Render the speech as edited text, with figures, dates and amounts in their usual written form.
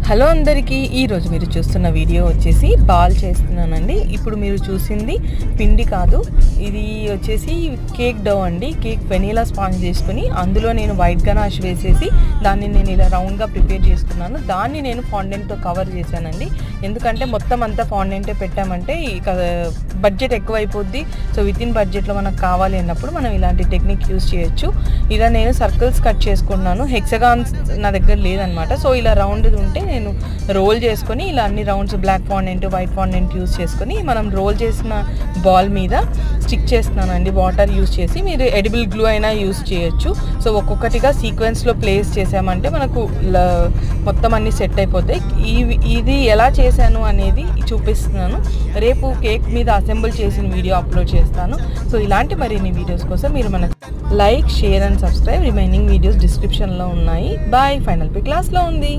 Hello అందరికీ, ఈరోజు మీరు చూస్తున్న వీడియో వచ్చేసి బాల్ చేస్తున్నానండి. ఇప్పుడు మీరు చూసింది పిండి కాదు, ఇది వచ్చేసి కేక్ డో అండి. కేక్ వెనీలా స్పాంజ్ చేసుకుని అందులో నేను వైట్ గనాష్ వేసేసి దాన్ని నేను ఇలా రౌండ్గా ప్రిపేర్ చేసుకున్నాను. దాన్ని నేను ఫాండెంట్తో కవర్ చేశానండి. ఎందుకంటే మొత్తం అంతా ఫాండెంటే పెట్టామంటే ఇక బడ్జెట్ ఎక్కువైపోద్ది. సో విత్ ఇన్ బడ్జెట్లో మనకు కావాలి అన్నప్పుడు మనం ఇలాంటి టెక్నిక్ యూస్ చేయొచ్చు. ఇలా నేను సర్కిల్స్ కట్ చేసుకున్నాను. హెక్సగాన్స్ నా దగ్గర లేదనమాట. సో ఇలా రౌండ్ ఉంటే నేను రోల్ చేసుకొని ఇలా అన్ని rounds black fondant, white fondant use చేసుకొని మనం రోల్ చేసిన బాల్ మీద స్టిక్ చేస్తున్నానండి. వాటర్ యూస్ చేసి మీరు ఎడిబుల్ గ్లూ అయినా యూస్ చేయొచ్చు. సో ఒక్కొక్కటిగా సీక్వెన్స్లో ప్లేస్ చేసామంటే మనకు మొత్తం అన్నీ సెట్ అయిపోతాయి. ఇది ఎలా చేశాను అనేది చూపిస్తున్నాను. రేపు కేక్ మీద అసెంబుల్ చేసిన వీడియో అప్లోడ్ చేస్తాను. సో ఇలాంటి మరిన్ని వీడియోస్ కోసం మీరు మన like, share and subscribe. Remaining videos డిస్క్రిప్షన్లో ఉన్నాయి. బాయ్. ఫైనల్ పిక్ క్లాస్లో ఉంది.